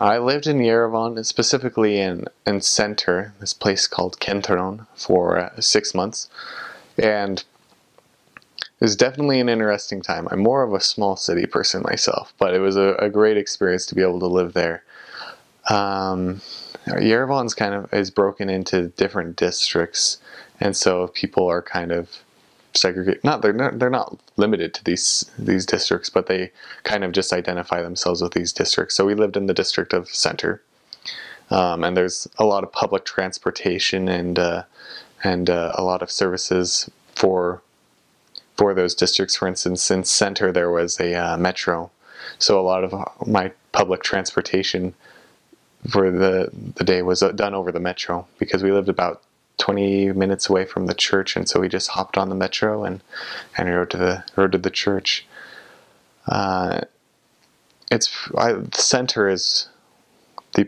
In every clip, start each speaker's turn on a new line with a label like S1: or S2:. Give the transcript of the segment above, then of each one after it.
S1: I lived in Yerevan, specifically in center, this place called Kenteron, for 6 months, and it was definitely an interesting time. I'm more of a small city person myself, but it was a great experience to be able to live there. Um, Yerevan's kind of is broken into different districts, and so people are kind of segregate. They're not limited to these districts, but they kind of just identify themselves with these districts. So we lived in the district of center, and there's a lot of public transportation and a lot of services for those districts. For instance, in center there was a metro, so a lot of my public transportation for the day was done over the metro because we lived about 20 minutes away from the church, and so we just hopped on the metro and rode to the church. The center is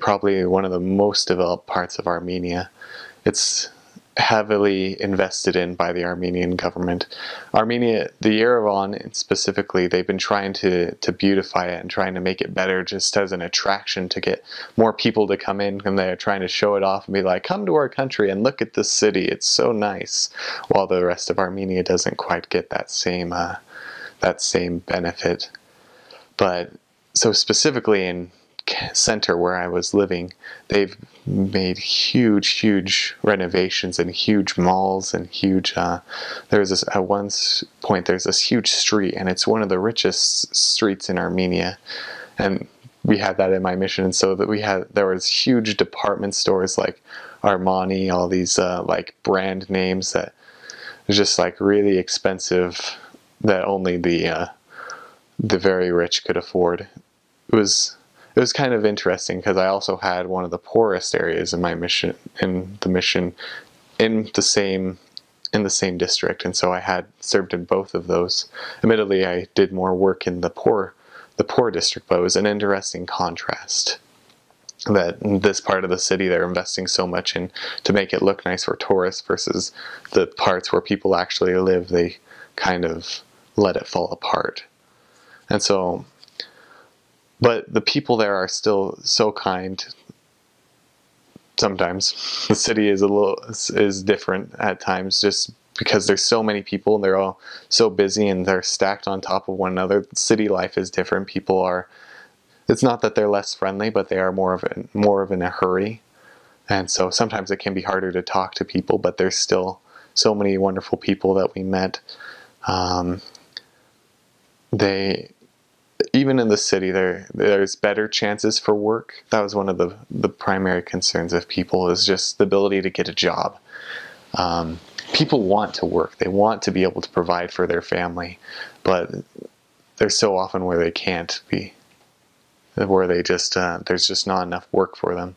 S1: probably one of the most developed parts of Armenia. It's heavily invested in by the Armenian government. Armenia, the Yerevan specifically, they've been trying to beautify it and trying to make it better just as an attraction to get more people to come in, and they're trying to show it off and be like, come to our country and look at this city, it's so nice, while the rest of Armenia doesn't quite get that same benefit. But so specifically in center where I was living, they've made huge renovations and huge malls and huge there's this at one point there's this huge street, and it's one of the richest streets in Armenia, and we had that in my mission. And so that there was huge department stores like Armani, all these like brand names that was just like really expensive that only the very rich could afford. It was kind of interesting because I also had one of the poorest areas in my mission, in the same district, and so I had served in both of those. Admittedly, I did more work in the poor district, but it was an interesting contrast that in this part of the city they're investing so much in to make it look nice for tourists, versus the parts where people actually live, they kind of let it fall apart. And so, but the people there are still so kind. Sometimes the city is different at times, just because there's so many people and they're all so busy and they're stacked on top of one another. City life is different. People are. It's not that they're less friendly, but they are more of in a hurry, and so sometimes it can be harder to talk to people. But there's still so many wonderful people that we met. Even in the city, there's better chances for work. That was one of the primary concerns of people, is just the ability to get a job. People want to work. They want to be able to provide for their family, but there's so often where they can't be, where they just there's just not enough work for them.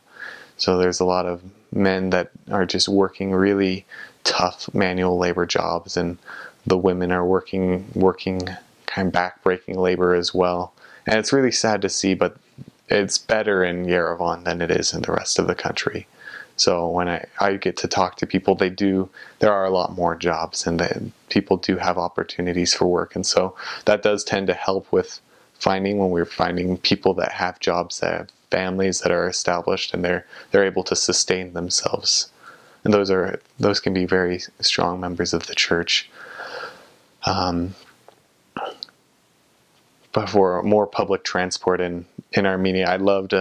S1: So there's a lot of men that are just working really tough manual labor jobs, and the women are working kind of back-breaking labor as well. And it's really sad to see, but it's better in Yerevan than it is in the rest of the country. So when I get to talk to people, there are a lot more jobs, and people do have opportunities for work. And so that does tend to help with when we're finding people that have jobs, that have families that are established, and they're able to sustain themselves. And those can be very strong members of the church. But for more public transport in Armenia, I loved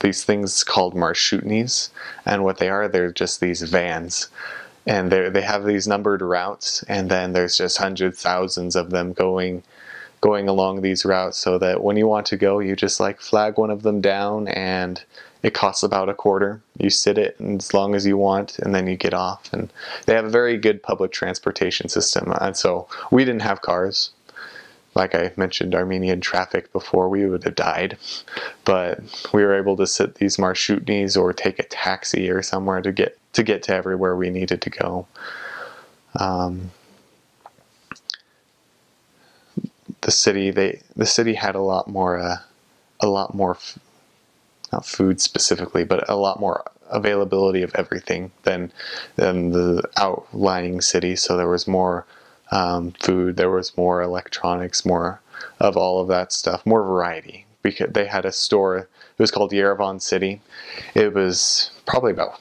S1: these things called marshutnis, and what they are, they're just these vans, and they have these numbered routes, and then there's just hundreds, thousands of them going along these routes, so that when you want to go, you just like flag one of them down, and it costs about $0.25. You sit it as long as you want, and then you get off. And they have a very good public transportation system, and so we didn't have cars. Like I mentioned, Armenian traffic before, we would have died. But we were able to sit these marshutnis or take a taxi or somewhere to get to everywhere we needed to go. The city had a lot more not food specifically, but a lot more availability of everything than the outlying cities. So there was more food, there was more electronics, more of all of that stuff, more variety, they had a store. It was called Yerevan City. It was probably about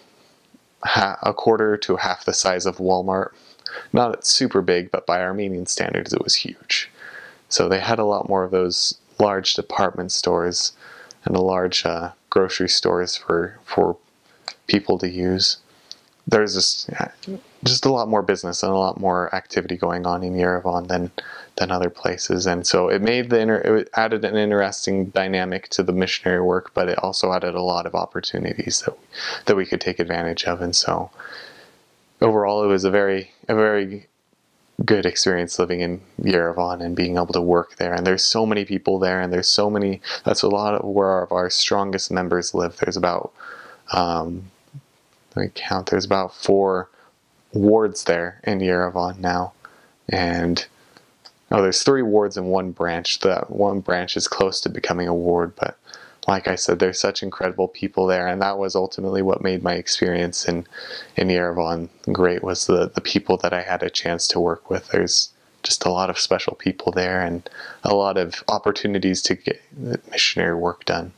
S1: a quarter to half the size of Walmart. Not super big, but by Armenian standards, it was huge. So they had a lot more of those large department stores and a large grocery stores for people to use. There's just a lot more business and a lot more activity going on in Yerevan than other places, and so it made it added an interesting dynamic to the missionary work, but it also added a lot of opportunities that we could take advantage of. And so overall, it was a very good experience living in Yerevan and being able to work there. And there's so many people there, and there's so many. That's a lot of where our strongest members live. There's about let me count. There's about 4 wards there in Yerevan now, and there's 3 wards and 1 branch. That 1 branch is close to becoming a ward, but like I said, there's such incredible people there, and that was ultimately what made my experience in Yerevan great, was the people that I had a chance to work with. There's just a lot of special people there and a lot of opportunities to get missionary work done.